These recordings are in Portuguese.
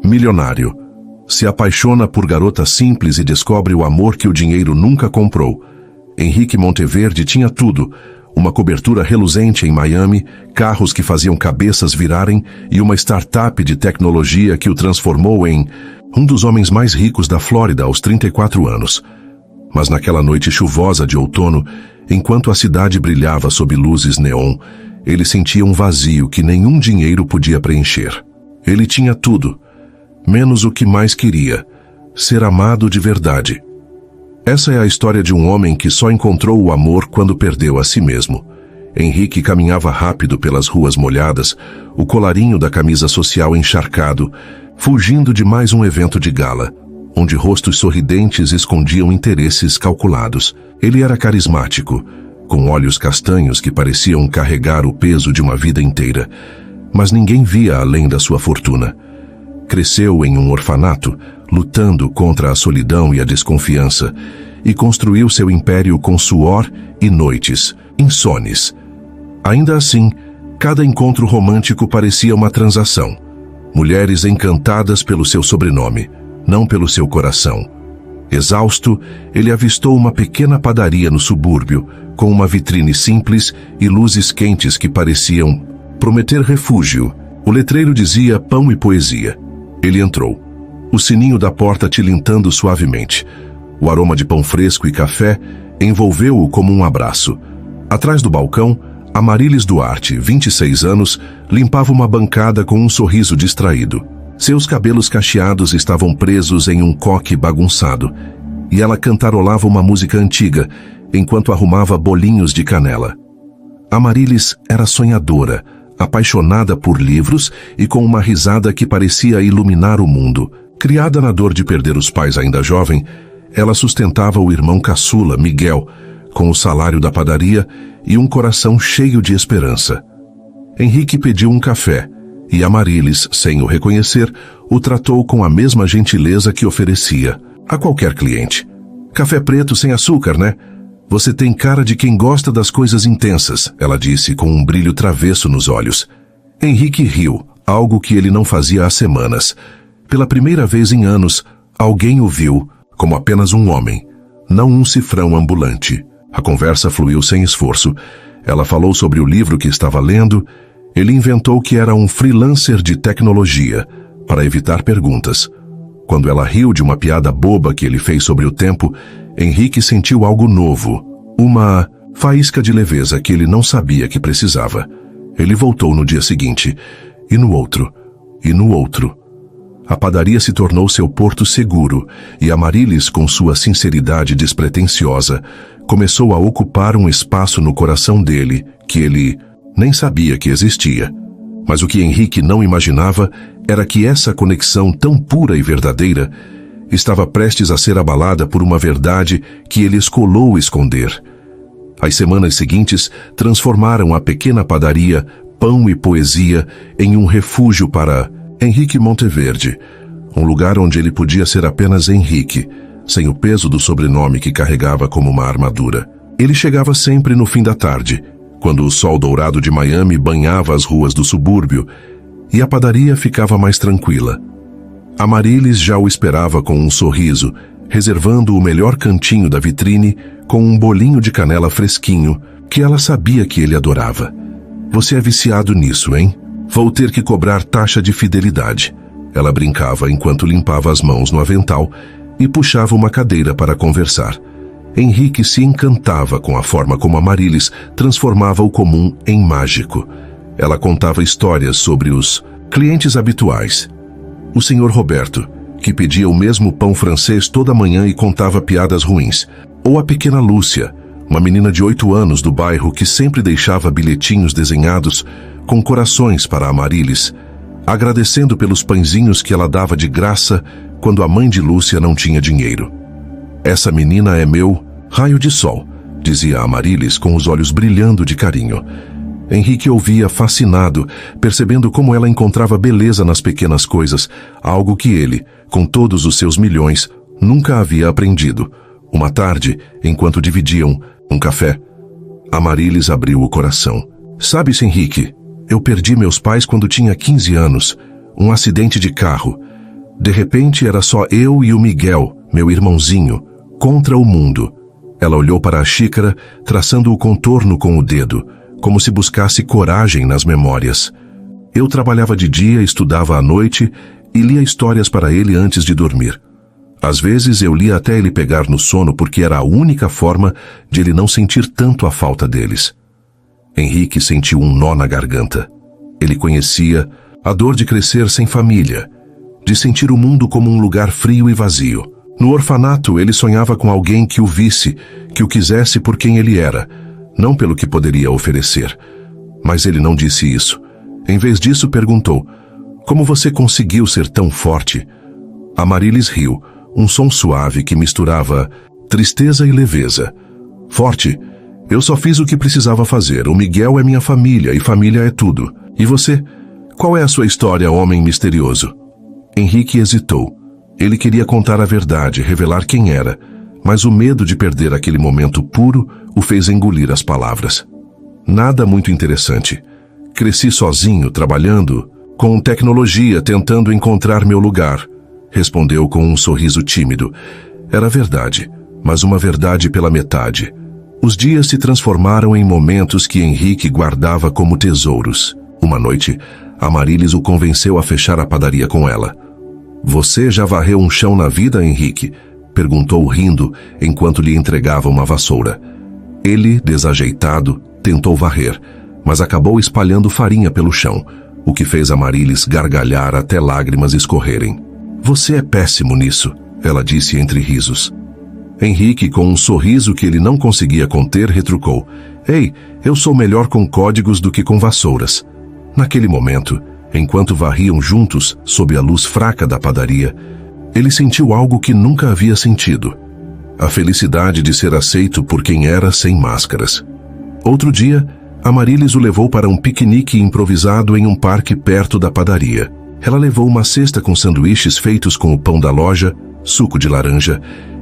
Milionário. Se apaixona por garota simples e descobre o amor que o dinheiro nunca comprou. Henrique Monteverde tinha tudo: uma cobertura reluzente em Miami, carros que faziam cabeças virarem e uma startup de tecnologia que o transformou em um dos homens mais ricos da Flórida aos 34 anos. Mas naquela noite chuvosa de outono, enquanto a cidade brilhava sob luzes neon, ele sentia um vazio que nenhum dinheiro podia preencher. Ele tinha tudo, menos o que mais queria: ser amado de verdade. Essa é a história de um homem que só encontrou o amor quando perdeu a si mesmo. Henrique caminhava rápido pelas ruas molhadas, o colarinho da camisa social encharcado, fugindo de mais um evento de gala, onde rostos sorridentes escondiam interesses calculados. Ele era carismático, com olhos castanhos que pareciam carregar o peso de uma vida inteira, mas ninguém via além da sua fortuna. Cresceu em um orfanato, lutando contra a solidão e a desconfiança, e construiu seu império com suor e noites insones. Ainda assim, cada encontro romântico parecia uma transação. Mulheres encantadas pelo seu sobrenome, não pelo seu coração. Exausto, ele avistou uma pequena padaria no subúrbio, com uma vitrine simples e luzes quentes que pareciam prometer refúgio. O letreiro dizia pão e poesia. Ele entrou, o sininho da porta tilintando suavemente. O aroma de pão fresco e café envolveu-o como um abraço. Atrás do balcão, Amarilis Duarte, 26 anos, limpava uma bancada com um sorriso distraído. Seus cabelos cacheados estavam presos em um coque bagunçado, e ela cantarolava uma música antiga, enquanto arrumava bolinhos de canela. Amarilis era sonhadora, apaixonada por livros e com uma risada que parecia iluminar o mundo. Criada na dor de perder os pais ainda jovem, ela sustentava o irmão caçula, Miguel, com o salário da padaria e um coração cheio de esperança. Henrique pediu um café, e Amarilis, sem o reconhecer, o tratou com a mesma gentileza que oferecia a qualquer cliente. Café preto sem açúcar, né? Você tem cara de quem gosta das coisas intensas, ela disse com um brilho travesso nos olhos. Henrique riu, algo que ele não fazia há semanas. Pela primeira vez em anos, alguém o viu como apenas um homem, não um cifrão ambulante. A conversa fluiu sem esforço. Ela falou sobre o livro que estava lendo. Ele inventou que era um freelancer de tecnologia, para evitar perguntas. Quando ela riu de uma piada boba que ele fez sobre o tempo, Henrique sentiu algo novo, uma faísca de leveza que ele não sabia que precisava. Ele voltou no dia seguinte, e no outro, e no outro. A padaria se tornou seu porto seguro, e Amarilis, com sua sinceridade despretensiosa, começou a ocupar um espaço no coração dele que ele nem sabia que existia. Mas o que Henrique não imaginava era que essa conexão tão pura e verdadeira estava prestes a ser abalada por uma verdade que ele escolheu esconder. As semanas seguintes transformaram a pequena padaria Pão e Poesia em um refúgio para Henrique Monteverde, um lugar onde ele podia ser apenas Henrique, sem o peso do sobrenome que carregava como uma armadura. Ele chegava sempre no fim da tarde, quando o sol dourado de Miami banhava as ruas do subúrbio, e a padaria ficava mais tranquila. Amarilis já o esperava com um sorriso, reservando o melhor cantinho da vitrine com um bolinho de canela fresquinho que ela sabia que ele adorava. Você é viciado nisso, hein? Vou ter que cobrar taxa de fidelidade. Ela brincava enquanto limpava as mãos no avental e puxava uma cadeira para conversar. Henrique se encantava com a forma como Amarilis transformava o comum em mágico. Ela contava histórias sobre os clientes habituais. O senhor Roberto, que pedia o mesmo pão francês toda manhã e contava piadas ruins. Ou a pequena Lúcia, uma menina de 8 anos do bairro que sempre deixava bilhetinhos desenhados com corações para Amarilis, agradecendo pelos pãezinhos que ela dava de graça quando a mãe de Lúcia não tinha dinheiro. Essa menina é meu raio de sol, dizia Amarilis com os olhos brilhando de carinho. Henrique ouvia fascinado, percebendo como ela encontrava beleza nas pequenas coisas, algo que ele, com todos os seus milhões, nunca havia aprendido. Uma tarde, enquanto dividiam um café, Amarilis abriu o coração. Sabe, Henrique, eu perdi meus pais quando tinha 15 anos, um acidente de carro. De repente era só eu e o Miguel, meu irmãozinho, contra o mundo. Ela olhou para a xícara, traçando o contorno com o dedo, como se buscasse coragem nas memórias. Eu trabalhava de dia, estudava à noite e lia histórias para ele antes de dormir. Às vezes eu lia até ele pegar no sono porque era a única forma de ele não sentir tanto a falta deles. Henrique sentiu um nó na garganta. Ele conhecia a dor de crescer sem família, de sentir o mundo como um lugar frio e vazio. No orfanato, ele sonhava com alguém que o visse, que o quisesse por quem ele era, não pelo que poderia oferecer. Mas ele não disse isso. Em vez disso, perguntou: "Como você conseguiu ser tão forte?" Amarilis riu, um som suave que misturava tristeza e leveza. "Forte? Eu só fiz o que precisava fazer. O Miguel é minha família e família é tudo. E você? Qual é a sua história, homem misterioso?" Henrique hesitou. Ele queria contar a verdade, revelar quem era, mas o medo de perder aquele momento puro o fez engolir as palavras. "Nada muito interessante. Cresci sozinho, trabalhando com tecnologia, tentando encontrar meu lugar", respondeu com um sorriso tímido. Era verdade, mas uma verdade pela metade. Os dias se transformaram em momentos que Henrique guardava como tesouros. Uma noite, Amarilis o convenceu a fechar a padaria com ela. "Você já varreu um chão na vida, Henrique?" perguntou rindo enquanto lhe entregava uma vassoura. Ele, desajeitado, tentou varrer, mas acabou espalhando farinha pelo chão, o que fez Amarilis gargalhar até lágrimas escorrerem. "Você é péssimo nisso", ela disse entre risos. Henrique, com um sorriso que ele não conseguia conter, retrucou: "Ei, eu sou melhor com códigos do que com vassouras." Naquele momento, enquanto varriam juntos, sob a luz fraca da padaria, ele sentiu algo que nunca havia sentido: a felicidade de ser aceito por quem era sem máscaras. Outro dia, Amarilis o levou para um piquenique improvisado em um parque perto da padaria. Ela levou uma cesta com sanduíches feitos com o pão da loja, suco de laranja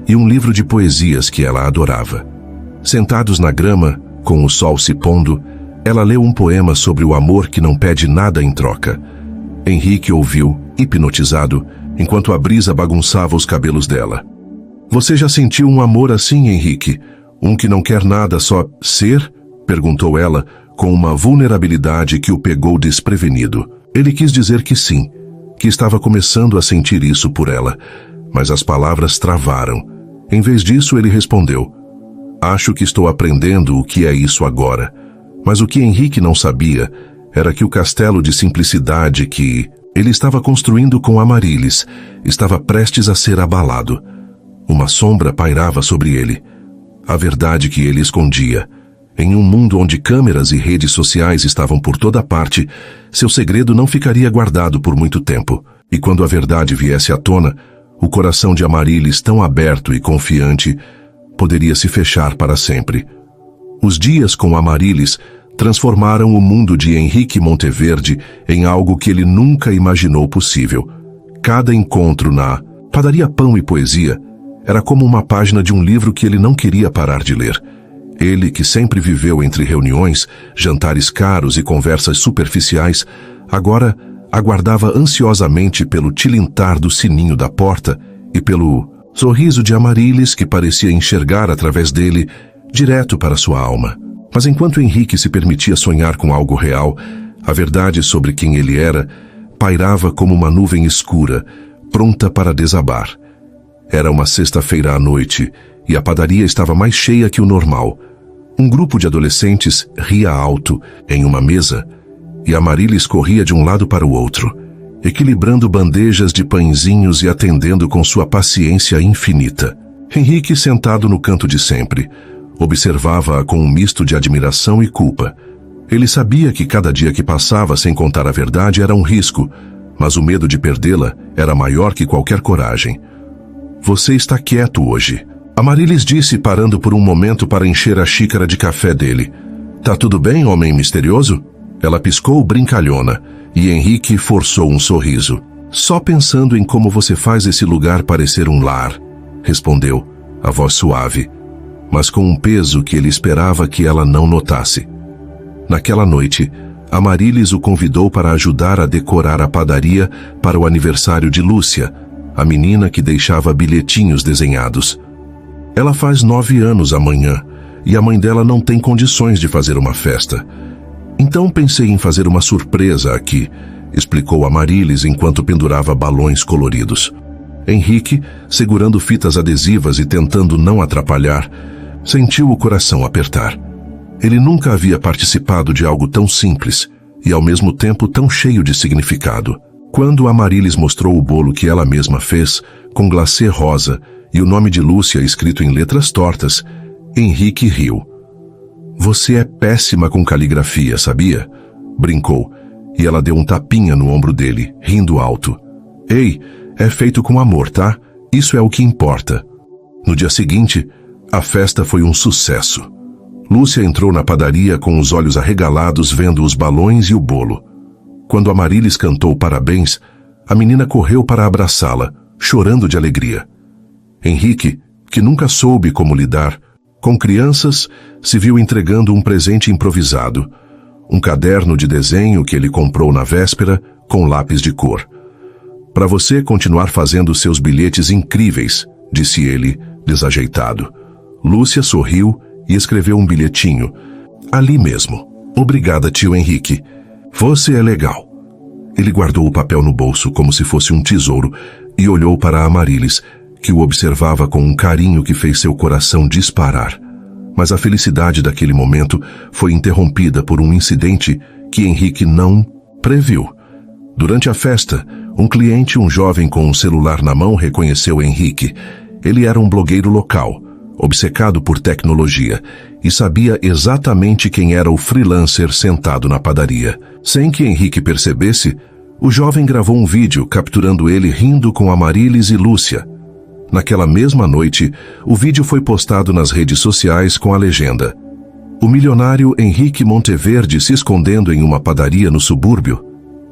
e um livro de poesias que ela adorava. Sentados na grama, com o sol se pondo, ela leu um poema sobre o amor que não pede nada em troca. Henrique ouviu, hipnotizado, enquanto a brisa bagunçava os cabelos dela. "Você já sentiu um amor assim, Henrique? Um que não quer nada, só ser?" perguntou ela, com uma vulnerabilidade que o pegou desprevenido. Ele quis dizer que sim, que estava começando a sentir isso por ela, mas as palavras travaram. Em vez disso, ele respondeu: "Acho que estou aprendendo o que é isso agora." Mas o que Henrique não sabia era que o castelo de simplicidade que ele estava construindo com Amarilis estava prestes a ser abalado. Uma sombra pairava sobre ele. A verdade que ele escondia. Em um mundo onde câmeras e redes sociais estavam por toda parte, seu segredo não ficaria guardado por muito tempo. E quando a verdade viesse à tona, o coração de Amarilis, tão aberto e confiante, poderia se fechar para sempre. Os dias com Amarilis transformaram o mundo de Henrique Monteverde em algo que ele nunca imaginou possível. Cada encontro na Padaria Pão e Poesia era como uma página de um livro que ele não queria parar de ler. Ele, que sempre viveu entre reuniões, jantares caros e conversas superficiais, agora aguardava ansiosamente pelo tilintar do sininho da porta e pelo sorriso de Amarilis que parecia enxergar através dele direto para sua alma. Mas enquanto Henrique se permitia sonhar com algo real, a verdade sobre quem ele era pairava como uma nuvem escura, pronta para desabar. Era uma sexta-feira à noite e a padaria estava mais cheia que o normal. Um grupo de adolescentes ria alto em uma mesa e Amarilis corria de um lado para o outro, equilibrando bandejas de pãezinhos e atendendo com sua paciência infinita. Henrique, sentado no canto de sempre, observava-a com um misto de admiração e culpa. Ele sabia que cada dia que passava sem contar a verdade era um risco, mas o medo de perdê-la era maior que qualquer coragem. "Você está quieto hoje", Amarilis disse, parando por um momento para encher a xícara de café dele. "Tá tudo bem, homem misterioso?" Ela piscou brincalhona, e Henrique forçou um sorriso. "Só pensando em como você faz esse lugar parecer um lar", respondeu, a voz suave, mas com um peso que ele esperava que ela não notasse. Naquela noite, Amarilis o convidou para ajudar a decorar a padaria para o aniversário de Lúcia, a menina que deixava bilhetinhos desenhados. Ela faz 9 anos amanhã e a mãe dela não tem condições de fazer uma festa. Então pensei em fazer uma surpresa aqui, explicou Amarilis enquanto pendurava balões coloridos. Henrique, segurando fitas adesivas e tentando não atrapalhar, sentiu o coração apertar. Ele nunca havia participado de algo tão simples e ao mesmo tempo tão cheio de significado. Quando Amarilis mostrou o bolo que ela mesma fez, com glacê rosa e o nome de Lúcia escrito em letras tortas, Henrique riu. Você é péssima com caligrafia, sabia? Brincou, e ela deu um tapinha no ombro dele, rindo alto. Ei, é feito com amor, tá? Isso é o que importa. No dia seguinte, a festa foi um sucesso. Lúcia entrou na padaria com os olhos arregalados vendo os balões e o bolo. Quando Amarilis cantou parabéns, a menina correu para abraçá-la, chorando de alegria. Henrique, que nunca soube como lidar com crianças, se viu entregando um presente improvisado, um caderno de desenho que ele comprou na véspera com lápis de cor. Para você continuar fazendo seus bilhetes incríveis, disse ele, desajeitado. Lúcia sorriu e escreveu um bilhetinho. Ali mesmo. Obrigada, tio Henrique. Você é legal. Ele guardou o papel no bolso como se fosse um tesouro e olhou para Amarilis, que o observava com um carinho que fez seu coração disparar. Mas a felicidade daquele momento foi interrompida por um incidente que Henrique não previu. Durante a festa, um cliente, um jovem com um celular na mão, reconheceu Henrique. Ele era um blogueiro local, obcecado por tecnologia, e sabia exatamente quem era o freelancer sentado na padaria. Sem que Henrique percebesse, o jovem gravou um vídeo capturando ele rindo com Amarilis e Lúcia. Naquela mesma noite, o vídeo foi postado nas redes sociais com a legenda: o milionário Henrique Monteverde se escondendo em uma padaria no subúrbio.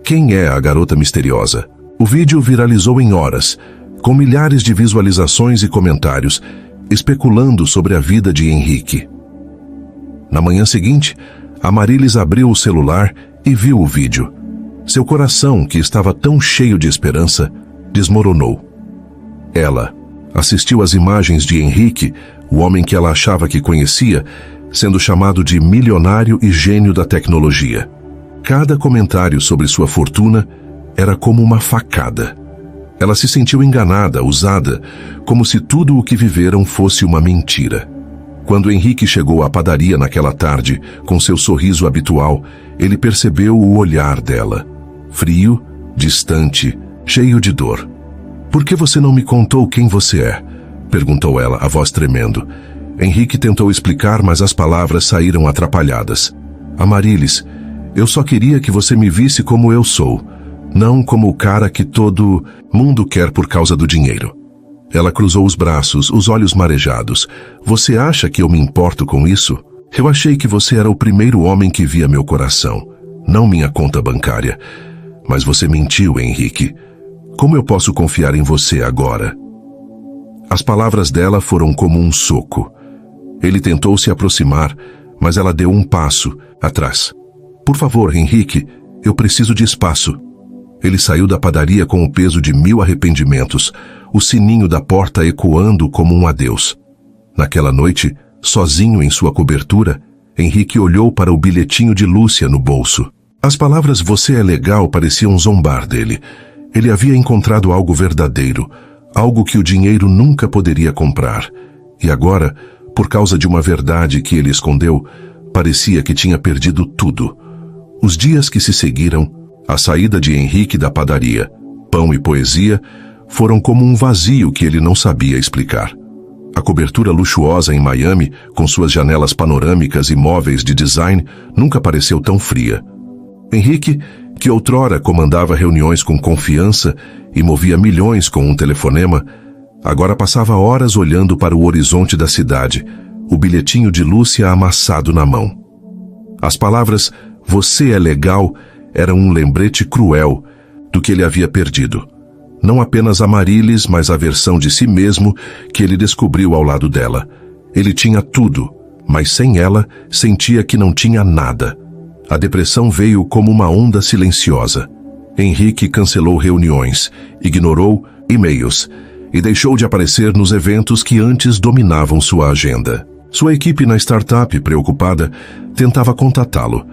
Quem é a garota misteriosa? O vídeo viralizou em horas, com milhares de visualizações e comentários, especulando sobre a vida de Henrique. Na manhã seguinte, Amarilis abriu o celular e viu o vídeo. Seu coração, que estava tão cheio de esperança, desmoronou. Ela assistiu às imagens de Henrique, o homem que ela achava que conhecia, sendo chamado de milionário e gênio da tecnologia. Cada comentário sobre sua fortuna era como uma facada. Ela se sentiu enganada, usada, como se tudo o que viveram fosse uma mentira. Quando Henrique chegou à padaria naquela tarde, com seu sorriso habitual, ele percebeu o olhar dela. Frio, distante, cheio de dor. Por que você não me contou quem você é? Perguntou ela, a voz tremendo. Henrique tentou explicar, mas as palavras saíram atrapalhadas. Amarilis, eu só queria que você me visse como eu sou, não como o cara que todo mundo quer por causa do dinheiro. Ela cruzou os braços, os olhos marejados. Você acha que eu me importo com isso? Eu achei que você era o primeiro homem que via meu coração, não minha conta bancária. Mas você mentiu, Henrique. Como eu posso confiar em você agora? As palavras dela foram como um soco. Ele tentou se aproximar, mas ela deu um passo atrás. Por favor, Henrique, eu preciso de espaço. Ele saiu da padaria com o peso de 1000 arrependimentos, o sininho da porta ecoando como um adeus. Naquela noite, sozinho em sua cobertura, Henrique olhou para o bilhetinho de Lúcia no bolso. As palavras "você é legal" pareciam zombar dele. Ele havia encontrado algo verdadeiro, algo que o dinheiro nunca poderia comprar. E agora, por causa de uma verdade que ele escondeu, parecia que tinha perdido tudo. Os dias que se seguiram, a saída de Henrique da padaria, pão e poesia, foram como um vazio que ele não sabia explicar. A cobertura luxuosa em Miami, com suas janelas panorâmicas e móveis de design, nunca pareceu tão fria. Henrique, que outrora comandava reuniões com confiança e movia milhões com um telefonema, agora passava horas olhando para o horizonte da cidade, o bilhetinho de Lúcia amassado na mão. As palavras "você é legal" eram um lembrete cruel do que ele havia perdido. Não apenas Amarilis, mas a versão de si mesmo que ele descobriu ao lado dela. Ele tinha tudo, mas sem ela, sentia que não tinha nada. A depressão veio como uma onda silenciosa. Henrique cancelou reuniões, ignorou e-mails, e deixou de aparecer nos eventos que antes dominavam sua agenda. Sua equipe na startup, preocupada, tentava contatá-lo,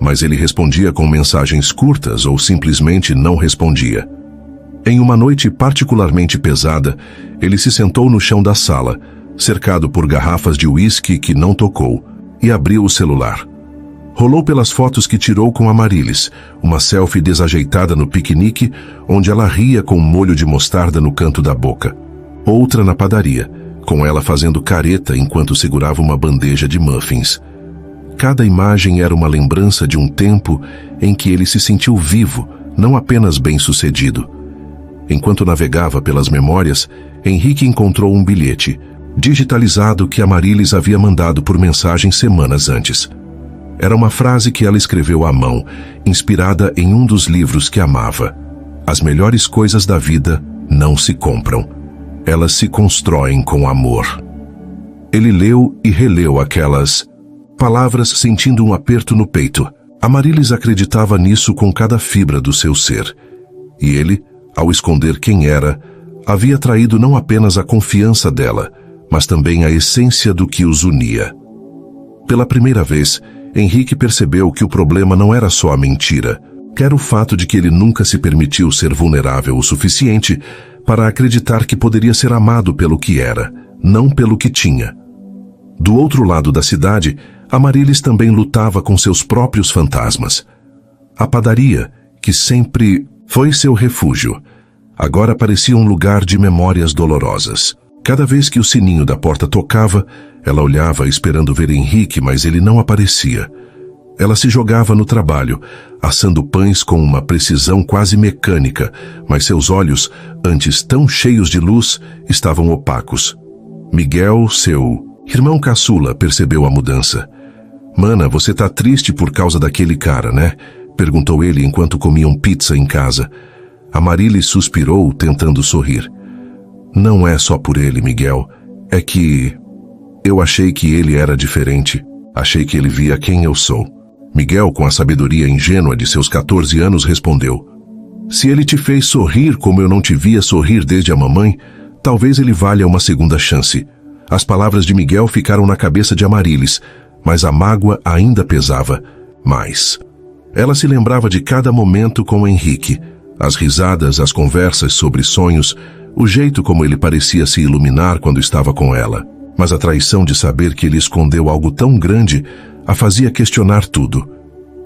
mas ele respondia com mensagens curtas ou simplesmente não respondia. Em uma noite particularmente pesada, ele se sentou no chão da sala, cercado por garrafas de uísque que não tocou, e abriu o celular. Rolou pelas fotos que tirou com Amaryllis, uma selfie desajeitada no piquenique, onde ela ria com um molho de mostarda no canto da boca. Outra na padaria, com ela fazendo careta enquanto segurava uma bandeja de muffins. Cada imagem era uma lembrança de um tempo em que ele se sentiu vivo, não apenas bem-sucedido. Enquanto navegava pelas memórias, Henrique encontrou um bilhete, digitalizado, que Amaryllis havia mandado por mensagem semanas antes. Era uma frase que ela escreveu à mão, inspirada em um dos livros que amava. As melhores coisas da vida não se compram. Elas se constroem com amor. Ele leu e releu aquelas palavras sentindo um aperto no peito. Amaryllis acreditava nisso com cada fibra do seu ser. E ele, ao esconder quem era, havia traído não apenas a confiança dela, mas também a essência do que os unia. Pela primeira vez, Henrique percebeu que o problema não era só a mentira, que era o fato de que ele nunca se permitiu ser vulnerável o suficiente para acreditar que poderia ser amado pelo que era, não pelo que tinha. Do outro lado da cidade, Amaryllis também lutava com seus próprios fantasmas. A padaria, que sempre foi seu refúgio, agora parecia um lugar de memórias dolorosas. Cada vez que o sininho da porta tocava, ela olhava esperando ver Henrique, mas ele não aparecia. Ela se jogava no trabalho, assando pães com uma precisão quase mecânica, mas seus olhos, antes tão cheios de luz, estavam opacos. Miguel, seu irmão caçula, percebeu a mudança. "Mana, você tá triste por causa daquele cara, né?" perguntou ele enquanto comiam pizza em casa. Amaryllis suspirou, tentando sorrir. "Não é só por ele, Miguel. É que eu achei que ele era diferente. Achei que ele via quem eu sou." Miguel, com a sabedoria ingênua de seus 14 anos, respondeu: "Se ele te fez sorrir como eu não te via sorrir desde a mamãe, talvez ele valha uma segunda chance." As palavras de Miguel ficaram na cabeça de Amaryllis, mas a mágoa ainda pesava mais. Ela se lembrava de cada momento com Henrique, as risadas, as conversas sobre sonhos, o jeito como ele parecia se iluminar quando estava com ela. Mas a traição de saber que ele escondeu algo tão grande a fazia questionar tudo.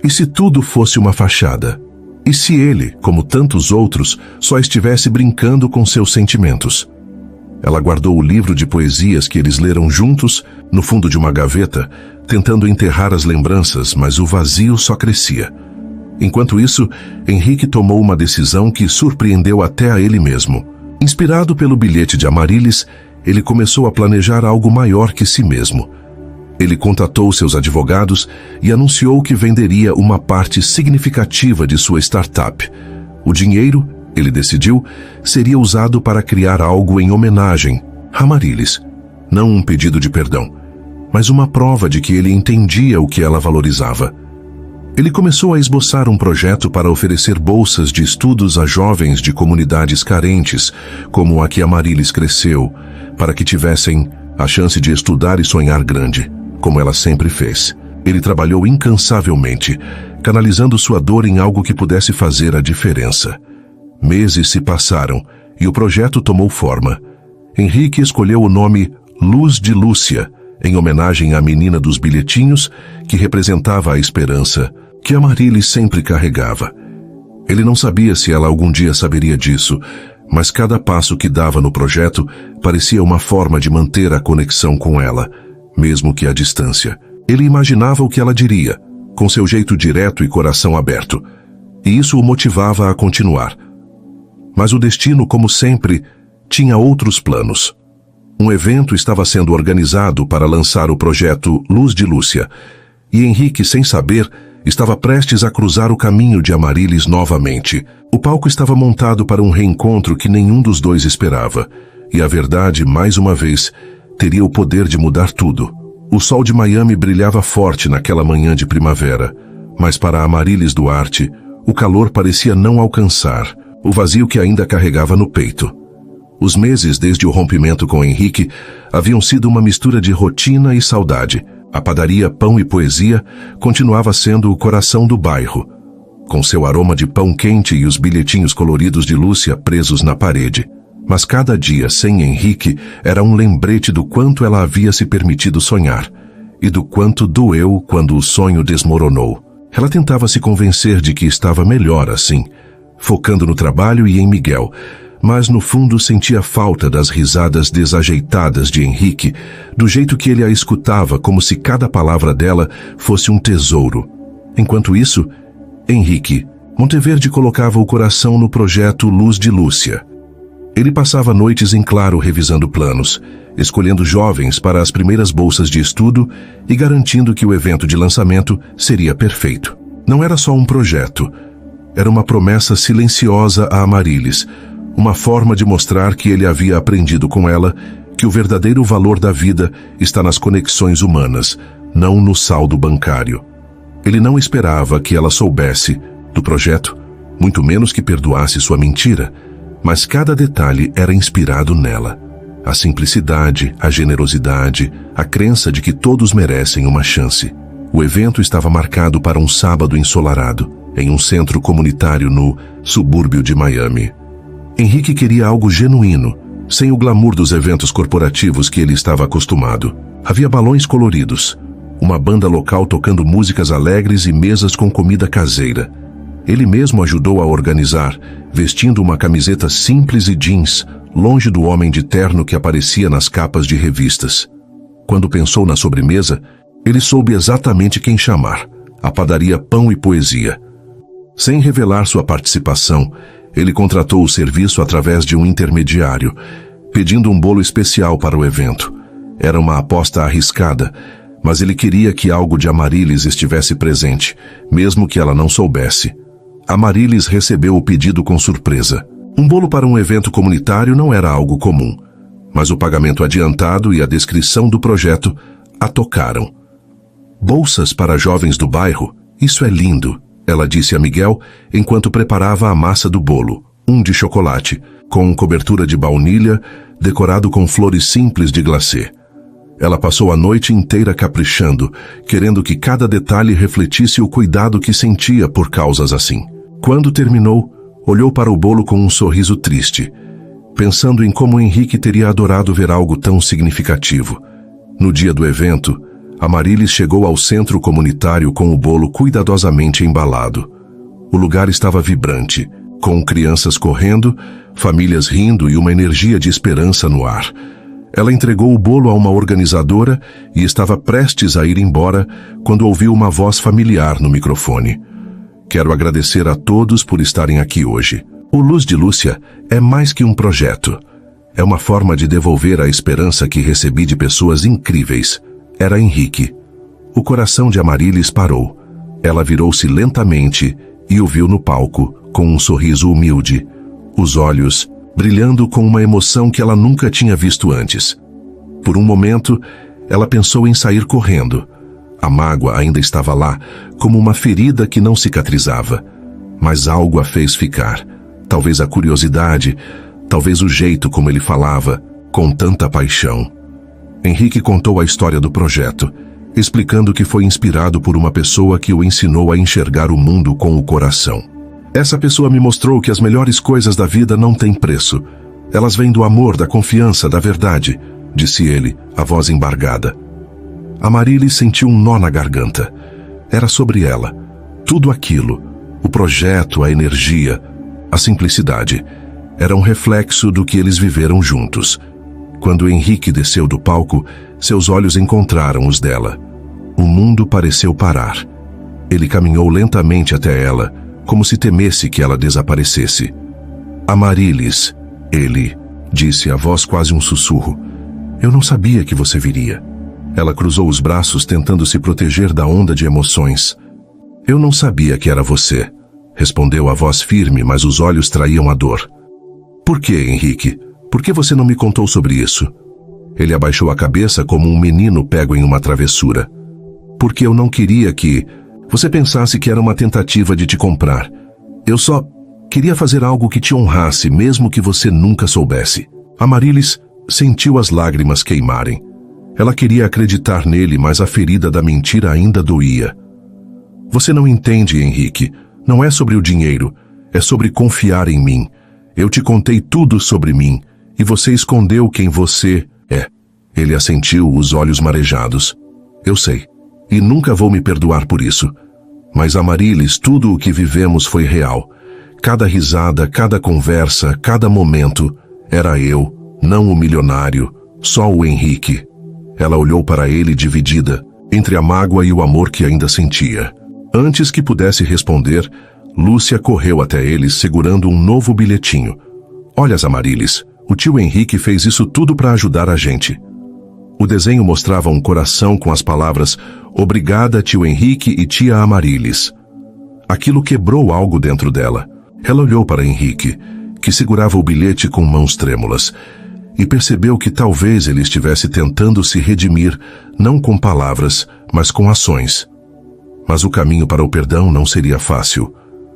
E se tudo fosse uma fachada? E se ele, como tantos outros, só estivesse brincando com seus sentimentos? Ela guardou o livro de poesias que eles leram juntos no fundo de uma gaveta, tentando enterrar as lembranças, mas o vazio só crescia. Enquanto isso, Henrique tomou uma decisão que surpreendeu até a ele mesmo. Inspirado pelo bilhete de Amaryllis, ele começou a planejar algo maior que si mesmo. Ele contatou seus advogados e anunciou que venderia uma parte significativa de sua startup. O dinheiro, ele decidiu, seria usado para criar algo em homenagem a Amaryllis. Não um pedido de perdão, mas uma prova de que ele entendia o que ela valorizava. Ele começou a esboçar um projeto para oferecer bolsas de estudos a jovens de comunidades carentes, como a que Amaryllis cresceu, para que tivessem a chance de estudar e sonhar grande, como ela sempre fez. Ele trabalhou incansavelmente, canalizando sua dor em algo que pudesse fazer a diferença. Meses se passaram e o projeto tomou forma. Henrique escolheu o nome Luz de Lúcia, em homenagem à menina dos bilhetinhos, que representava a esperança que Amaryllis sempre carregava. Ele não sabia se ela algum dia saberia disso, mas cada passo que dava no projeto parecia uma forma de manter a conexão com ela, mesmo que à distância. Ele imaginava o que ela diria, com seu jeito direto e coração aberto, e isso o motivava a continuar. Mas o destino, como sempre, tinha outros planos. Um evento estava sendo organizado para lançar o projeto Luz de Lúcia, e Henrique, sem saber, estava prestes a cruzar o caminho de Amaryllis novamente. O palco estava montado para um reencontro que nenhum dos dois esperava, e a verdade, mais uma vez, teria o poder de mudar tudo. O sol de Miami brilhava forte naquela manhã de primavera, mas para Amaryllis Duarte, o calor parecia não alcançar o vazio que ainda carregava no peito. Os meses desde o rompimento com Henrique haviam sido uma mistura de rotina e saudade. A padaria Pão e Poesia continuava sendo o coração do bairro, com seu aroma de pão quente e os bilhetinhos coloridos de Lúcia presos na parede. Mas cada dia sem Henrique era um lembrete do quanto ela havia se permitido sonhar e do quanto doeu quando o sonho desmoronou. Ela tentava se convencer de que estava melhor assim, focando no trabalho e em Miguel, mas no fundo sentia falta das risadas desajeitadas de Henrique, do jeito que ele a escutava como se cada palavra dela fosse um tesouro. Enquanto isso, Henrique Monteverde colocava o coração no projeto Luz de Lúcia. Ele passava noites em claro revisando planos, escolhendo jovens para as primeiras bolsas de estudo e garantindo que o evento de lançamento seria perfeito. Não era só um projeto, era uma promessa silenciosa a Amarilis, uma forma de mostrar que ele havia aprendido com ela que o verdadeiro valor da vida está nas conexões humanas, não no saldo bancário. Ele não esperava que ela soubesse do projeto, muito menos que perdoasse sua mentira, mas cada detalhe era inspirado nela. A simplicidade, a generosidade, a crença de que todos merecem uma chance. O evento estava marcado para um sábado ensolarado, em um centro comunitário no subúrbio de Miami. Henrique queria algo genuíno, sem o glamour dos eventos corporativos que ele estava acostumado. Havia balões coloridos, uma banda local tocando músicas alegres e mesas com comida caseira. Ele mesmo ajudou a organizar, vestindo uma camiseta simples e jeans, longe do homem de terno que aparecia nas capas de revistas. Quando pensou na sobremesa, ele soube exatamente quem chamar: a padaria Pão e Poesia. Sem revelar sua participação, ele contratou o serviço através de um intermediário, pedindo um bolo especial para o evento. Era uma aposta arriscada, mas ele queria que algo de Amarilis estivesse presente, mesmo que ela não soubesse. Amarilis recebeu o pedido com surpresa. Um bolo para um evento comunitário não era algo comum, mas o pagamento adiantado e a descrição do projeto a tocaram. Bolsas para jovens do bairro? Isso é lindo, ela disse a Miguel enquanto preparava a massa do bolo, um de chocolate, com cobertura de baunilha, decorado com flores simples de glacê. Ela passou a noite inteira caprichando, querendo que cada detalhe refletisse o cuidado que sentia por causas assim. Quando terminou, olhou para o bolo com um sorriso triste, pensando em como Henrique teria adorado ver algo tão significativo. No dia do evento, Amarilis chegou ao centro comunitário com o bolo cuidadosamente embalado. O lugar estava vibrante, com crianças correndo, famílias rindo e uma energia de esperança no ar. Ela entregou o bolo a uma organizadora e estava prestes a ir embora quando ouviu uma voz familiar no microfone. Quero agradecer a todos por estarem aqui hoje. O Luz de Lúcia é mais que um projeto. É uma forma de devolver a esperança que recebi de pessoas incríveis. Era Henrique. O coração de Amarilis parou. Ela virou-se lentamente e o viu no palco, com um sorriso humilde, os olhos brilhando com uma emoção que ela nunca tinha visto antes. Por um momento, ela pensou em sair correndo. A mágoa ainda estava lá, como uma ferida que não cicatrizava. Mas algo a fez ficar. Talvez a curiosidade, talvez o jeito como ele falava, com tanta paixão. Henrique contou a história do projeto, explicando que foi inspirado por uma pessoa que o ensinou a enxergar o mundo com o coração. Essa pessoa me mostrou que as melhores coisas da vida não têm preço. Elas vêm do amor, da confiança, da verdade, disse ele, a voz embargada. Amarilis sentiu um nó na garganta. Era sobre ela. Tudo aquilo, o projeto, a energia, a simplicidade, era um reflexo do que eles viveram juntos. Quando Henrique desceu do palco, seus olhos encontraram os dela. O mundo pareceu parar. Ele caminhou lentamente até ela, como se temesse que ela desaparecesse. Amarilis, ele disse, a voz quase um sussurro. Eu não sabia que você viria. Ela cruzou os braços tentando se proteger da onda de emoções. Eu não sabia que era você, respondeu a voz firme, mas os olhos traíam a dor. Por que, Henrique? Por que você não me contou sobre isso? Ele abaixou a cabeça como um menino pego em uma travessura. Porque eu não queria que você pensasse que era uma tentativa de te comprar. Eu só queria fazer algo que te honrasse, mesmo que você nunca soubesse. Amarilis sentiu as lágrimas queimarem. Ela queria acreditar nele, mas a ferida da mentira ainda doía. Você não entende, Henrique. Não é sobre o dinheiro. É sobre confiar em mim. Eu te contei tudo sobre mim, e você escondeu quem você é. Ele assentiu, os olhos marejados. Eu sei, e nunca vou me perdoar por isso. Mas, Amarilis, tudo o que vivemos foi real. Cada risada, cada conversa, cada momento, era eu, não o milionário, só o Henrique. Ela olhou para ele dividida, entre a mágoa e o amor que ainda sentia. Antes que pudesse responder, Lúcia correu até eles segurando um novo bilhetinho. Olha, Amarilis, o tio Henrique fez isso tudo para ajudar a gente. O desenho mostrava um coração com as palavras "Obrigada, tio Henrique e tia Amarilis". Aquilo quebrou algo dentro dela. Ela olhou para Henrique, que segurava o bilhete com mãos trêmulas, e percebeu que talvez ele estivesse tentando se redimir, não com palavras, mas com ações. Mas o caminho para o perdão não seria fácil.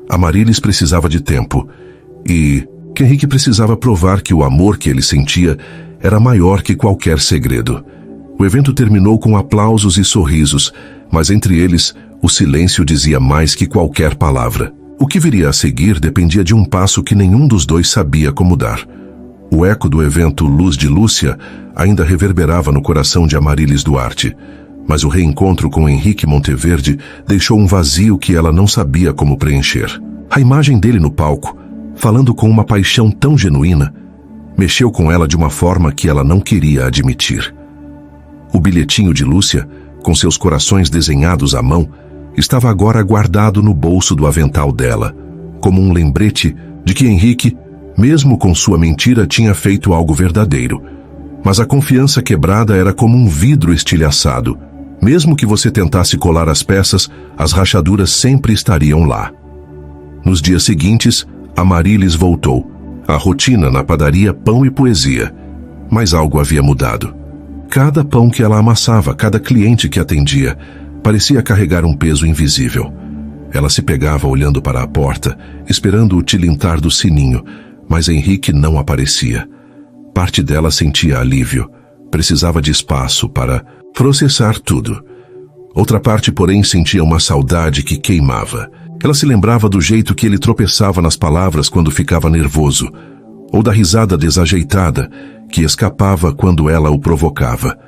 Amarilis precisava de tempo, e Henrique precisava provar que o amor que ele sentia era maior que qualquer segredo. O evento terminou com aplausos e sorrisos, mas entre eles, o silêncio dizia mais que qualquer palavra. O que viria a seguir dependia de um passo que nenhum dos dois sabia como dar. O eco do evento Luz de Lúcia ainda reverberava no coração de Amarilis Duarte, mas o reencontro com Henrique Monteverde deixou um vazio que ela não sabia como preencher. A imagem dele no palco, falando com uma paixão tão genuína, mexeu com ela de uma forma que ela não queria admitir. O bilhetinho de Lúcia, com seus corações desenhados à mão, estava agora guardado no bolso do avental dela, como um lembrete de que Henrique, mesmo com sua mentira, tinha feito algo verdadeiro. Mas a confiança quebrada era como um vidro estilhaçado. Mesmo que você tentasse colar as peças, as rachaduras sempre estariam lá. Nos dias seguintes, Amarilis voltou. A rotina na padaria, pão e poesia. Mas algo havia mudado. Cada pão que ela amassava, cada cliente que atendia, parecia carregar um peso invisível. Ela se pegava olhando para a porta, esperando o tilintar do sininho, mas Henrique não aparecia. Parte dela sentia alívio. Precisava de espaço para processar tudo. Outra parte, porém, sentia uma saudade que queimava. Ela se lembrava do jeito que ele tropeçava nas palavras quando ficava nervoso, ou da risada desajeitada que escapava quando ela o provocava.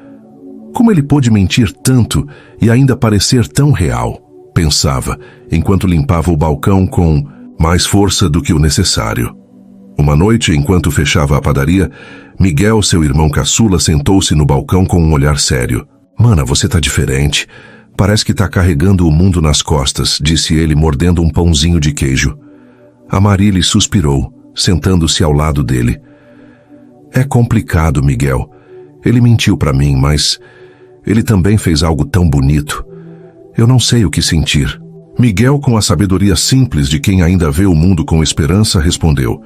Como ele pôde mentir tanto e ainda parecer tão real? Pensava, enquanto limpava o balcão com mais força do que o necessário. Uma noite, enquanto fechava a padaria, Miguel, seu irmão caçula, sentou-se no balcão com um olhar sério. "Mana, você tá diferente. Parece que tá carregando o mundo nas costas", disse ele, mordendo um pãozinho de queijo. Amarilis suspirou, sentando-se ao lado dele. "É complicado, Miguel. Ele mentiu para mim, mas ele também fez algo tão bonito. Eu não sei o que sentir." Miguel, com a sabedoria simples de quem ainda vê o mundo com esperança, respondeu: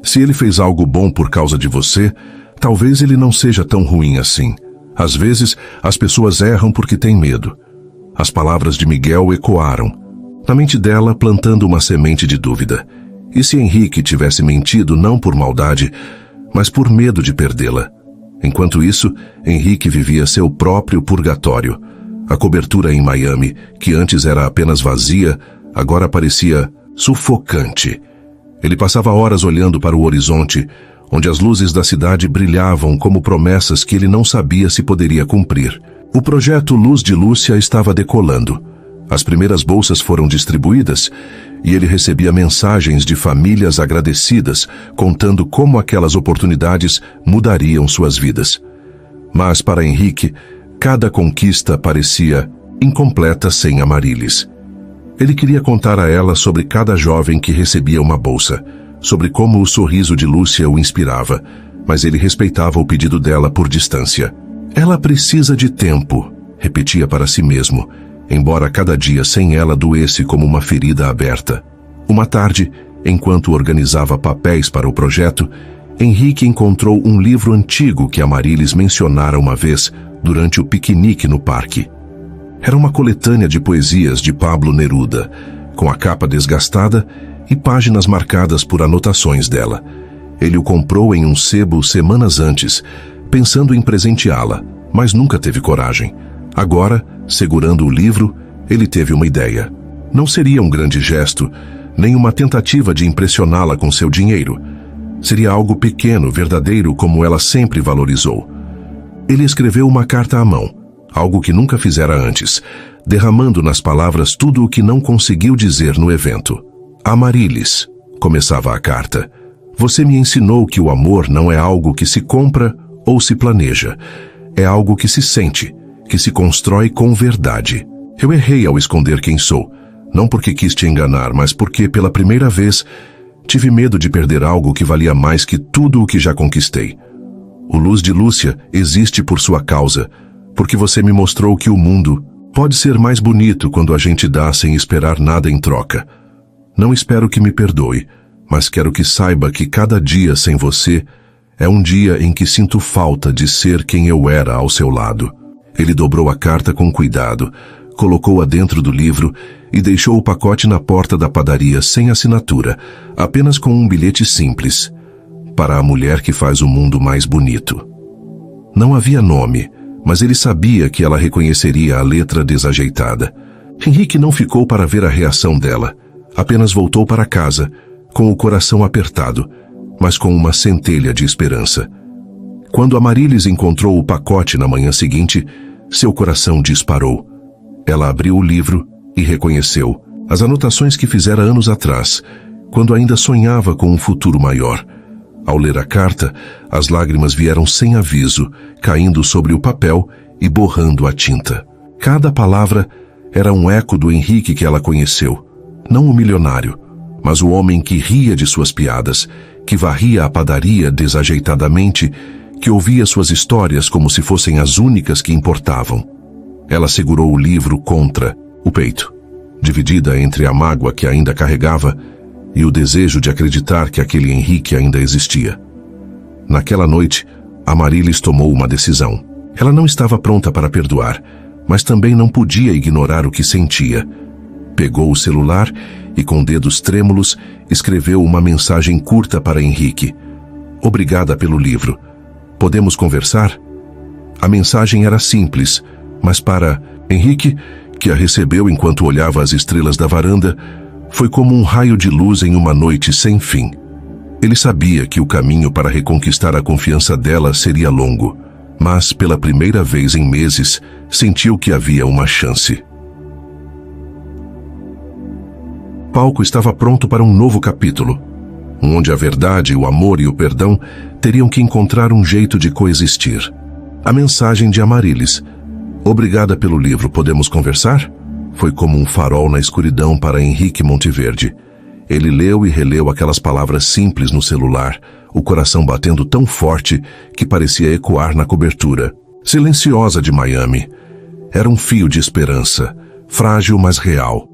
"Se ele fez algo bom por causa de você, talvez ele não seja tão ruim assim. Às vezes, as pessoas erram porque têm medo." As palavras de Miguel ecoaram, na mente dela, plantando uma semente de dúvida. E se Henrique tivesse mentido não por maldade, mas por medo de perdê-la? Enquanto isso, Henrique vivia seu próprio purgatório. A cobertura em Miami, que antes era apenas vazia, agora parecia sufocante. Ele passava horas olhando para o horizonte, onde as luzes da cidade brilhavam como promessas que ele não sabia se poderia cumprir. O projeto Luz de Lúcia estava decolando. As primeiras bolsas foram distribuídas e ele recebia mensagens de famílias agradecidas, contando como aquelas oportunidades mudariam suas vidas. Mas para Henrique, cada conquista parecia incompleta sem Amarilis. Ele queria contar a ela sobre cada jovem que recebia uma bolsa, sobre como o sorriso de Lúcia o inspirava, mas ele respeitava o pedido dela por distância. "Ela precisa de tempo", repetia para si mesmo, embora cada dia sem ela doesse como uma ferida aberta. Uma tarde, enquanto organizava papéis para o projeto, Henrique encontrou um livro antigo que Amarilis mencionara uma vez durante o piquenique no parque. Era uma coletânea de poesias de Pablo Neruda, com a capa desgastada e páginas marcadas por anotações dela. Ele o comprou em um sebo semanas antes, pensando em presenteá-la, mas nunca teve coragem. Agora, segurando o livro, ele teve uma ideia. Não seria um grande gesto, nem uma tentativa de impressioná-la com seu dinheiro. Seria algo pequeno, verdadeiro, como ela sempre valorizou. Ele escreveu uma carta à mão, algo que nunca fizera antes, derramando nas palavras tudo o que não conseguiu dizer no evento. Amarilis, começava a carta, você me ensinou que o amor não é algo que se compra ou se planeja. É algo que se sente, que se constrói com verdade. Eu errei ao esconder quem sou, não porque quis te enganar, mas porque, pela primeira vez, tive medo de perder algo que valia mais que tudo o que já conquistei. O Luz de Lúcia existe por sua causa, porque você me mostrou que o mundo pode ser mais bonito quando a gente dá sem esperar nada em troca. Não espero que me perdoe, mas quero que saiba que cada dia sem você é um dia em que sinto falta de ser quem eu era ao seu lado. Ele dobrou a carta com cuidado, colocou-a dentro do livro e deixou o pacote na porta da padaria sem assinatura, apenas com um bilhete simples. Para a mulher que faz o mundo mais bonito. Não havia nome, mas ele sabia que ela reconheceria a letra desajeitada. Henrique não ficou para ver a reação dela. Apenas voltou para casa, com o coração apertado, mas com uma centelha de esperança. Quando Amarilis encontrou o pacote na manhã seguinte, seu coração disparou. Ela abriu o livro e reconheceu as anotações que fizera anos atrás, quando ainda sonhava com um futuro maior. Ao ler a carta, as lágrimas vieram sem aviso, caindo sobre o papel e borrando a tinta. Cada palavra era um eco do Henrique que ela conheceu. Não o milionário, mas o homem que ria de suas piadas, que varria a padaria desajeitadamente, que ouvia suas histórias como se fossem as únicas que importavam. Ela segurou o livro contra o peito, dividida entre a mágoa que ainda carregava e o desejo de acreditar que aquele Henrique ainda existia. Naquela noite, Amarilis tomou uma decisão. Ela não estava pronta para perdoar, mas também não podia ignorar o que sentia. Pegou o celular e, com dedos trêmulos, escreveu uma mensagem curta para Henrique. Obrigada pelo livro. Podemos conversar? A mensagem era simples, mas para Henrique, que a recebeu enquanto olhava as estrelas da varanda, foi como um raio de luz em uma noite sem fim. Ele sabia que o caminho para reconquistar a confiança dela seria longo, mas pela primeira vez em meses, sentiu que havia uma chance. O palco estava pronto para um novo capítulo, onde a verdade, o amor e o perdão teriam que encontrar um jeito de coexistir. A mensagem de Amarilis, obrigada pelo livro, podemos conversar? Foi como um farol na escuridão para Henrique Monteverde. Ele leu e releu aquelas palavras simples no celular, o coração batendo tão forte que parecia ecoar na cobertura. Silenciosa de Miami. Era um fio de esperança, frágil mas real.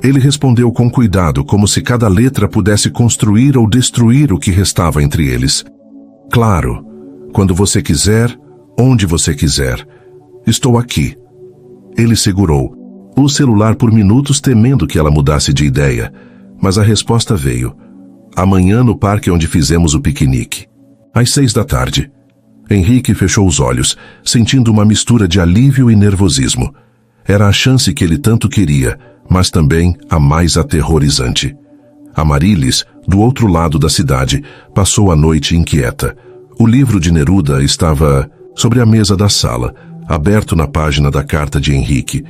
Ele respondeu com cuidado, como se cada letra pudesse construir ou destruir o que restava entre eles. Claro, quando você quiser, onde você quiser. Estou aqui. Ele segurou o celular por minutos, temendo que ela mudasse de ideia, mas a resposta veio. Amanhã no parque onde fizemos o piquenique. Às 6 da tarde. Henrique fechou os olhos, sentindo uma mistura de alívio e nervosismo. Era a chance que ele tanto queria, mas também a mais aterrorizante. Amarilis, do outro lado da cidade, passou a noite inquieta. O livro de Neruda estava sobre a mesa da sala, aberto na página da carta de Henrique.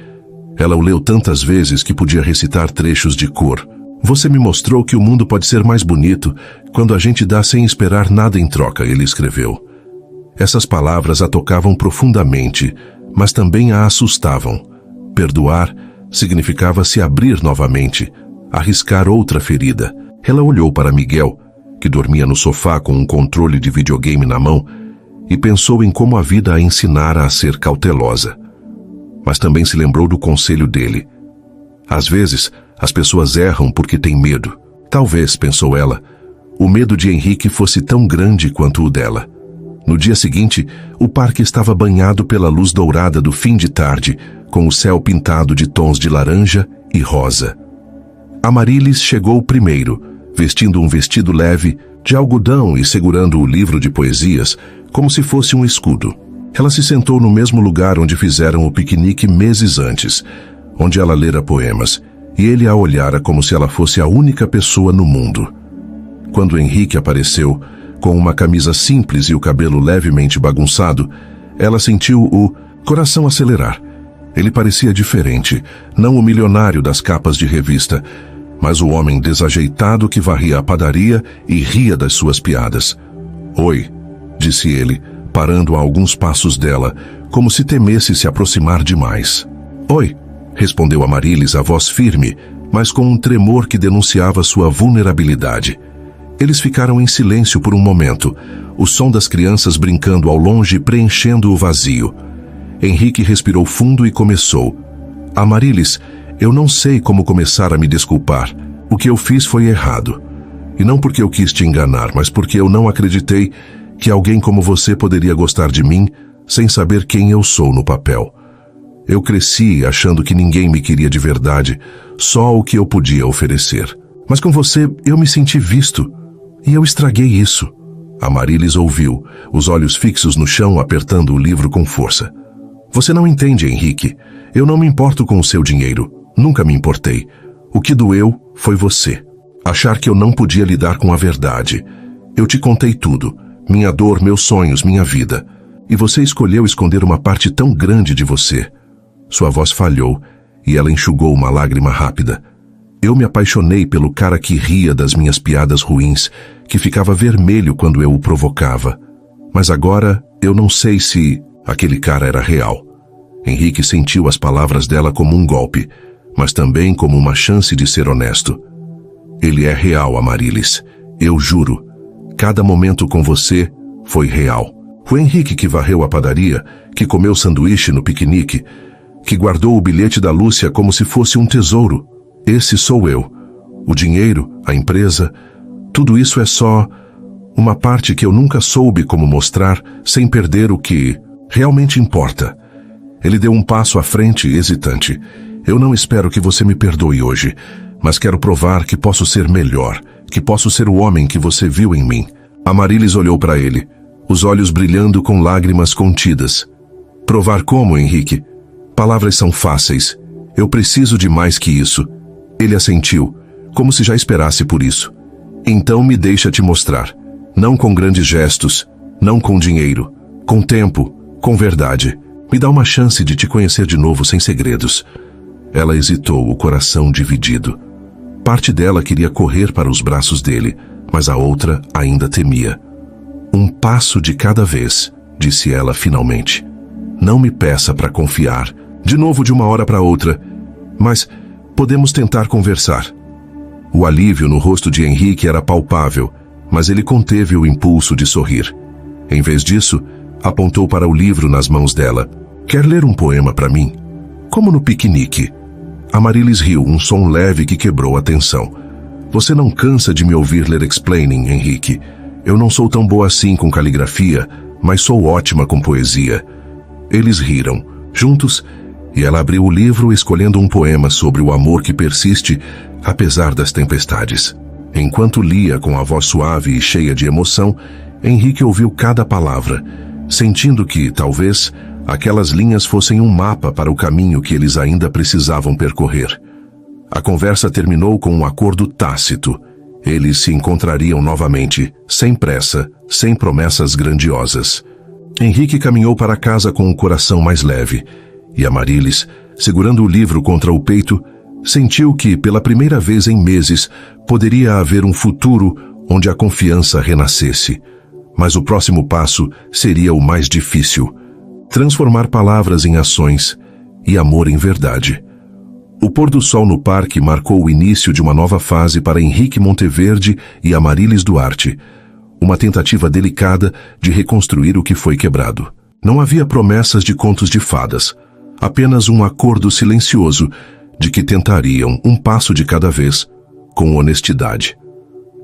Ela o leu tantas vezes que podia recitar trechos de cor. Você me mostrou que o mundo pode ser mais bonito quando a gente dá sem esperar nada em troca, ele escreveu. Essas palavras a tocavam profundamente, mas também a assustavam. Perdoar significava se abrir novamente, arriscar outra ferida. Ela olhou para Miguel, que dormia no sofá com um controle de videogame na mão, e pensou em como a vida a ensinara a ser cautelosa. Mas também se lembrou do conselho dele. Às vezes, as pessoas erram porque têm medo. Talvez, pensou ela, o medo de Henrique fosse tão grande quanto o dela. No dia seguinte, o parque estava banhado pela luz dourada do fim de tarde, com o céu pintado de tons de laranja e rosa. Amarilis chegou primeiro, vestindo um vestido leve, de algodão e segurando o livro de poesias como se fosse um escudo. Ela se sentou no mesmo lugar onde fizeram o piquenique meses antes, onde ela lera poemas, e ele a olhara como se ela fosse a única pessoa no mundo. Quando Henrique apareceu, com uma camisa simples e o cabelo levemente bagunçado, ela sentiu o coração acelerar. Ele parecia diferente, não o milionário das capas de revista, mas o homem desajeitado que varria a padaria e ria das suas piadas. "Oi", disse ele, parando a alguns passos dela, como se temesse se aproximar demais. "Oi", respondeu Amaryllis, a voz firme, mas com um tremor que denunciava sua vulnerabilidade. Eles ficaram em silêncio por um momento, o som das crianças brincando ao longe preenchendo o vazio. Henrique respirou fundo e começou. "Amaryllis, eu não sei como começar a me desculpar. O que eu fiz foi errado. E não porque eu quis te enganar, mas porque eu não acreditei que alguém como você poderia gostar de mim sem saber quem eu sou no papel. Eu cresci achando que ninguém me queria de verdade, só o que eu podia oferecer. Mas com você eu me senti visto, e eu estraguei isso." Amaryllis ouviu, os olhos fixos no chão, apertando o livro com força. "Você não entende, Henrique. Eu não me importo com o seu dinheiro. Nunca me importei. O que doeu foi você. Achar que eu não podia lidar com a verdade. Eu te contei tudo. Minha dor, meus sonhos, minha vida. E você escolheu esconder uma parte tão grande de você." Sua voz falhou, e ela enxugou uma lágrima rápida. "Eu me apaixonei pelo cara que ria das minhas piadas ruins, que ficava vermelho quando eu o provocava. Mas agora eu não sei se aquele cara era real." Henrique sentiu as palavras dela como um golpe, mas também como uma chance de ser honesto. "Ele é real, Amaryllis. Eu juro. Cada momento com você foi real." O Henrique que varreu a padaria, que comeu sanduíche no piquenique, que guardou o bilhete da Lúcia como se fosse um tesouro. Esse sou eu. O dinheiro, a empresa, tudo isso é só uma parte que eu nunca soube como mostrar sem perder o que realmente importa. Ele deu um passo à frente, hesitante. "Eu não espero que você me perdoe hoje, mas quero provar que posso ser melhor, que posso ser o homem que você viu em mim." Amaryllis olhou para ele, os olhos brilhando com lágrimas contidas. "Provar como, Henrique? Palavras são fáceis. Eu preciso de mais que isso." Ele assentiu, como se já esperasse por isso. "Então me deixa te mostrar. Não com grandes gestos, não com dinheiro, com tempo, com verdade. Me dá uma chance de te conhecer de novo sem segredos." Ela hesitou, o coração dividido. Parte dela queria correr para os braços dele, mas a outra ainda temia. "Um passo de cada vez", disse ela finalmente. "Não me peça para confiar, de novo de uma hora para outra, mas podemos tentar conversar." O alívio no rosto de Henrique era palpável, mas ele conteve o impulso de sorrir. Em vez disso, apontou para o livro nas mãos dela. "Quer ler um poema para mim? Como no piquenique." Amaryllis riu, um som leve que quebrou a tensão. "Você não cansa de me ouvir ler explaining, Henrique. Eu não sou tão boa assim com caligrafia, mas sou ótima com poesia." Eles riram, juntos, e ela abriu o livro escolhendo um poema sobre o amor que persiste, apesar das tempestades. Enquanto lia com a voz suave e cheia de emoção, Henrique ouviu cada palavra, sentindo que, talvez, aquelas linhas fossem um mapa para o caminho que eles ainda precisavam percorrer. A conversa terminou com um acordo tácito. Eles se encontrariam novamente, sem pressa, sem promessas grandiosas. Henrique caminhou para casa com o coração mais leve, e Amaryllis, segurando o livro contra o peito, sentiu que, pela primeira vez em meses, poderia haver um futuro onde a confiança renascesse. Mas o próximo passo seria o mais difícil: transformar palavras em ações e amor em verdade. O pôr do sol no parque marcou o início de uma nova fase para Henrique Monteverde e Amaryllis Duarte, uma tentativa delicada de reconstruir o que foi quebrado. Não havia promessas de contos de fadas, apenas um acordo silencioso de que tentariam um passo de cada vez, com honestidade.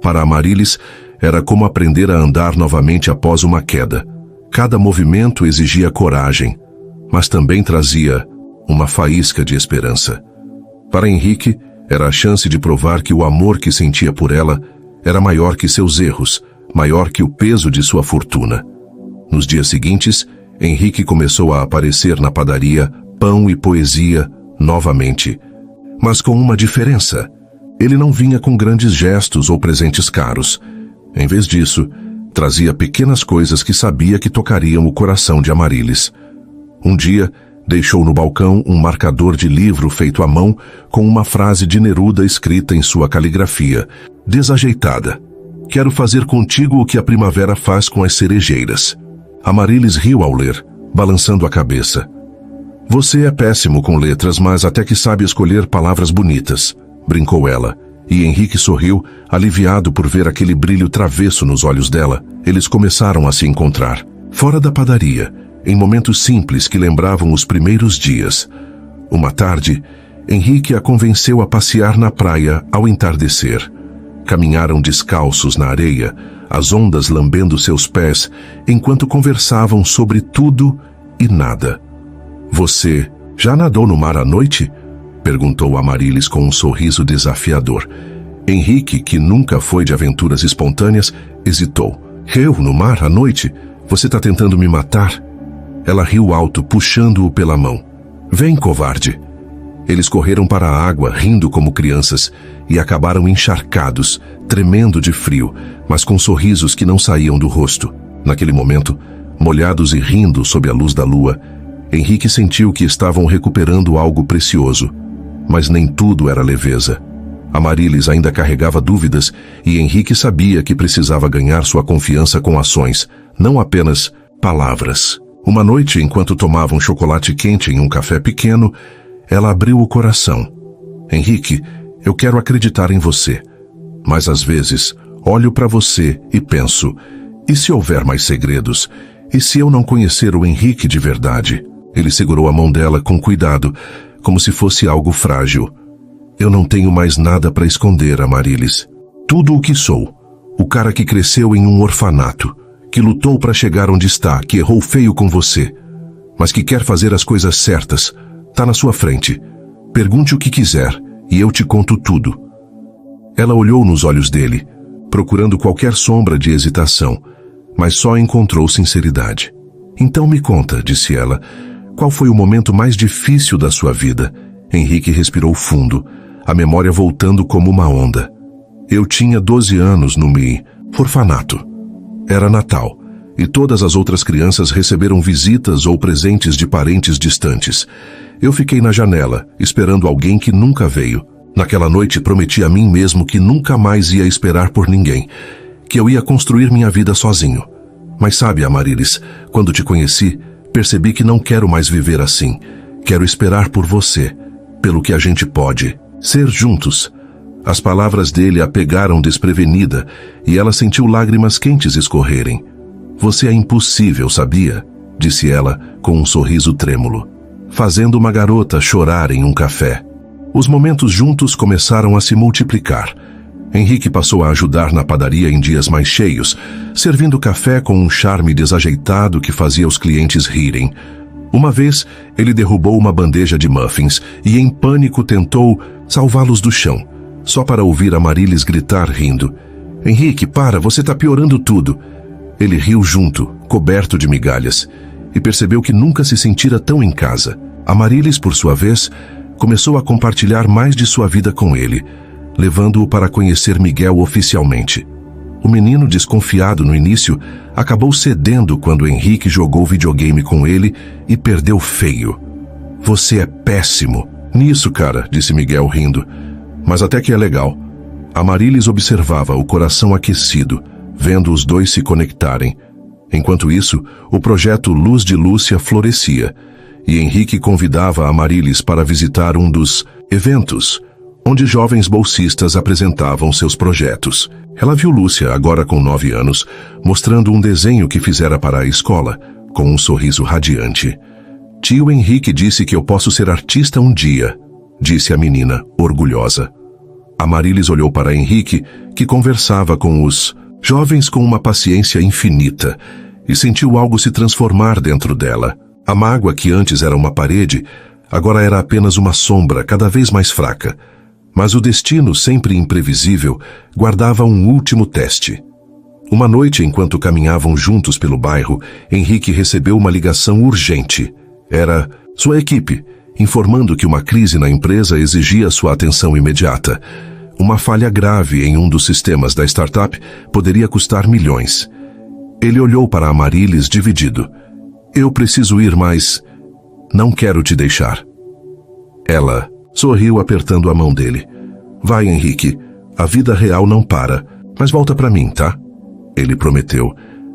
Para Amaryllis, era como aprender a andar novamente após uma queda. Cada movimento exigia coragem, mas também trazia uma faísca de esperança. Para Henrique, era a chance de provar que o amor que sentia por ela era maior que seus erros, maior que o peso de sua fortuna. Nos dias seguintes, Henrique começou a aparecer na padaria, pão e poesia, novamente. Mas com uma diferença. Ele não vinha com grandes gestos ou presentes caros. Em vez disso, trazia pequenas coisas que sabia que tocariam o coração de Amaryllis. Um dia, deixou no balcão um marcador de livro feito à mão com uma frase de Neruda escrita em sua caligrafia, desajeitada. Quero fazer contigo o que a primavera faz com as cerejeiras. Amaryllis riu ao ler, balançando a cabeça. Você é péssimo com letras, mas até que sabe escolher palavras bonitas, brincou ela, e Henrique sorriu, aliviado por ver aquele brilho travesso nos olhos dela. Eles começaram a se encontrar, fora da padaria, em momentos simples que lembravam os primeiros dias. Uma tarde, Henrique a convenceu a passear na praia ao entardecer. Caminharam descalços na areia, as ondas lambendo seus pés, enquanto conversavam sobre tudo e nada. Você já nadou no mar à noite? Perguntou Amaryllis com um sorriso desafiador. Henrique, que nunca foi de aventuras espontâneas, hesitou. Eu, no mar à noite? Você está tentando me matar? Ela riu alto, puxando-o pela mão. Vem, covarde. Eles correram para a água, rindo como crianças, e acabaram encharcados, tremendo de frio, mas com sorrisos que não saíam do rosto. Naquele momento, molhados e rindo sob a luz da lua, Henrique sentiu que estavam recuperando algo precioso. Mas nem tudo era leveza. Amaryllis ainda carregava dúvidas e Henrique sabia que precisava ganhar sua confiança com ações, não apenas palavras. Uma noite, enquanto tomavam chocolate quente em um café pequeno, ela abriu o coração. Henrique, eu quero acreditar em você. Mas às vezes, olho para você e penso, e se houver mais segredos? E se eu não conhecer o Henrique de verdade? Ele segurou a mão dela com cuidado, como se fosse algo frágil. Eu não tenho mais nada para esconder, Amaryllis. Tudo o que sou. O cara que cresceu em um orfanato, que lutou para chegar onde está, que errou feio com você, mas que quer fazer as coisas certas. Tá na sua frente. Pergunte o que quiser, e eu te conto tudo. Ela olhou nos olhos dele, procurando qualquer sombra de hesitação, mas só encontrou sinceridade. Então me conta, disse ela, qual foi o momento mais difícil da sua vida? Henrique respirou fundo, a memória voltando como uma onda. Eu tinha 12 anos no orfanato. Era Natal, e todas as outras crianças receberam visitas ou presentes de parentes distantes. Eu fiquei na janela, esperando alguém que nunca veio. Naquela noite prometi a mim mesmo que nunca mais ia esperar por ninguém, que eu ia construir minha vida sozinho. Mas sabe, Amaryllis, quando te conheci, percebi que não quero mais viver assim. Quero esperar por você, pelo que a gente pode, ser juntos. As palavras dele a pegaram desprevenida e ela sentiu lágrimas quentes escorrerem. Você é impossível, sabia? Disse ela com um sorriso trêmulo, fazendo uma garota chorar em um café. Os momentos juntos começaram a se multiplicar. Henrique passou a ajudar na padaria em dias mais cheios, servindo café com um charme desajeitado que fazia os clientes rirem. Uma vez, ele derrubou uma bandeja de muffins e, em pânico, tentou salvá-los do chão, só para ouvir Amaryllis gritar rindo. Henrique, para, você está piorando tudo. Ele riu junto, coberto de migalhas, e percebeu que nunca se sentira tão em casa. Amaryllis, por sua vez, começou a compartilhar mais de sua vida com ele, levando-o para conhecer Miguel oficialmente. O menino, desconfiado no início, acabou cedendo quando Henrique jogou videogame com ele e perdeu feio. Você é péssimo nisso, cara, disse Miguel rindo. Mas até que é legal. Amaryllis observava o coração aquecido, vendo os dois se conectarem. Enquanto isso, o projeto Luz de Lúcia florescia, e Henrique convidava Amaryllis para visitar um dos eventos, onde jovens bolsistas apresentavam seus projetos. Ela viu Lúcia, agora com 9 anos, mostrando um desenho que fizera para a escola, com um sorriso radiante. Tio Henrique disse que eu posso ser artista um dia, disse a menina, orgulhosa. Amaryllis olhou para Henrique, que conversava com os jovens com uma paciência infinita, e sentiu algo se transformar dentro dela. A mágoa que antes era uma parede, agora era apenas uma sombra cada vez mais fraca. Mas o destino, sempre imprevisível, guardava um último teste. Uma noite, enquanto caminhavam juntos pelo bairro, Henrique recebeu uma ligação urgente. Era sua equipe, informando que uma crise na empresa exigia sua atenção imediata. Uma falha grave em um dos sistemas da startup poderia custar milhões. Ele olhou para Amarilis dividido. Eu preciso ir, mas não quero te deixar. Ela sorriu apertando a mão dele. Vai, Henrique. A vida real não para, mas volta para mim, tá? Ele prometeu,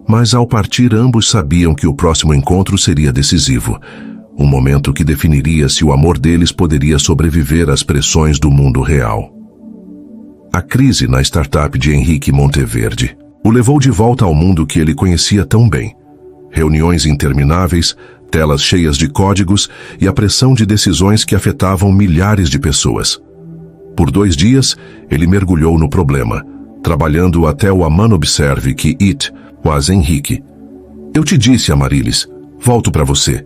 mas ao partir ambos sabiam que o próximo encontro seria decisivo. Um momento que definiria se o amor deles poderia sobreviver às pressões do mundo real. A crise na startup de Henrique Monteverde o levou de volta ao mundo que ele conhecia tão bem. Reuniões intermináveis, telas cheias de códigos e a pressão de decisões que afetavam milhares de pessoas. Por 2 dias, ele mergulhou no problema, trabalhando até o Amano observe que It was Henrique. Eu te disse, Amarilis, volto para você.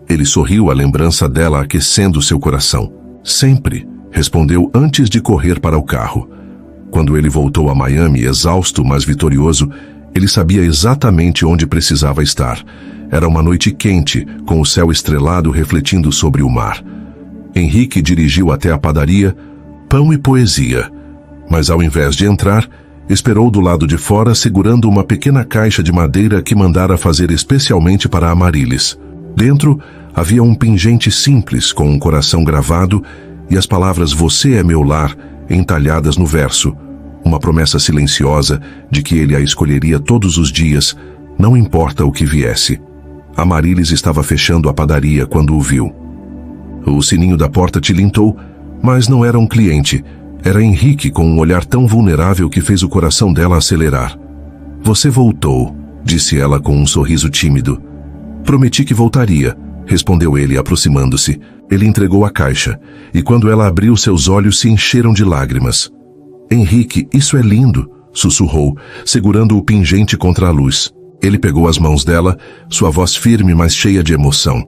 Ele sorriu à lembrança dela aquecendo seu coração. Sempre, respondeu antes de correr para o carro. Quando ele voltou a Miami, exausto, mas vitorioso, ele sabia exatamente onde precisava estar. Era uma noite quente, com o céu estrelado refletindo sobre o mar. Henrique dirigiu até a padaria, pão e poesia. Mas ao invés de entrar, esperou do lado de fora segurando uma pequena caixa de madeira que mandara fazer especialmente para Amarilis. Dentro, havia um pingente simples com um coração gravado e as palavras "Você é meu lar" entalhadas no verso, uma promessa silenciosa de que ele a escolheria todos os dias, não importa o que viesse. Amarilis estava fechando a padaria quando o viu. O sininho da porta tilintou, mas não era um cliente. Era Henrique com um olhar tão vulnerável que fez o coração dela acelerar. Você voltou, disse ela com um sorriso tímido. Prometi que voltaria, respondeu ele aproximando-se. Ele entregou a caixa, e quando ela abriu, seus olhos se encheram de lágrimas. Henrique, isso é lindo, sussurrou, segurando o pingente contra a luz. Ele pegou as mãos dela, sua voz firme, mas cheia de emoção.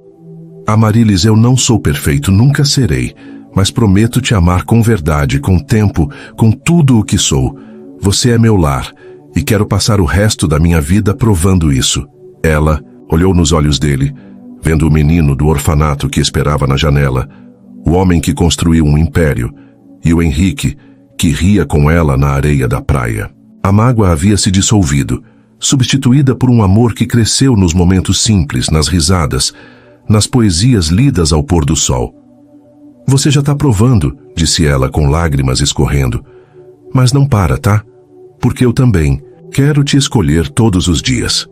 Amarilis, eu não sou perfeito, nunca serei, mas prometo te amar com verdade, com tempo, com tudo o que sou. Você é meu lar, e quero passar o resto da minha vida provando isso. Ela olhou nos olhos dele, vendo o menino do orfanato que esperava na janela, o homem que construiu um império, e o Henrique, que ria com ela na areia da praia. A mágoa havia se dissolvido, substituída por um amor que cresceu nos momentos simples, nas risadas, nas poesias lidas ao pôr do sol. Você já está provando, disse ela com lágrimas escorrendo. Mas não para, tá? Porque eu também quero te escolher todos os dias.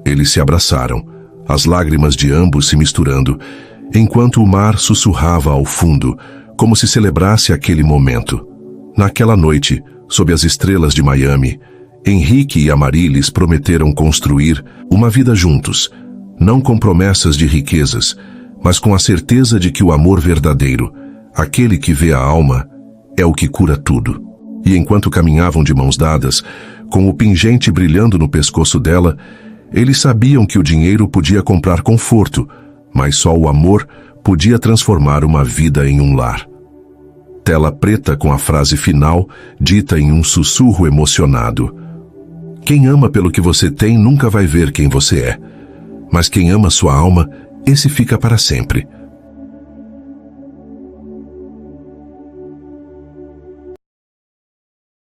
Eles se abraçaram, as lágrimas de ambos se misturando, enquanto o mar sussurrava ao fundo, como se celebrasse aquele momento. Naquela noite, sob as estrelas de Miami, Henrique e Amarilis prometeram construir uma vida juntos, não com promessas de riquezas, mas com a certeza de que o amor verdadeiro, aquele que vê a alma, é o que cura tudo. E enquanto caminhavam de mãos dadas, com o pingente brilhando no pescoço dela, eles sabiam que o dinheiro podia comprar conforto, mas só o amor podia transformar uma vida em um lar. Tela preta com a frase final, dita em um sussurro emocionado. Quem ama pelo que você tem nunca vai ver quem você é. Mas quem ama sua alma, esse fica para sempre.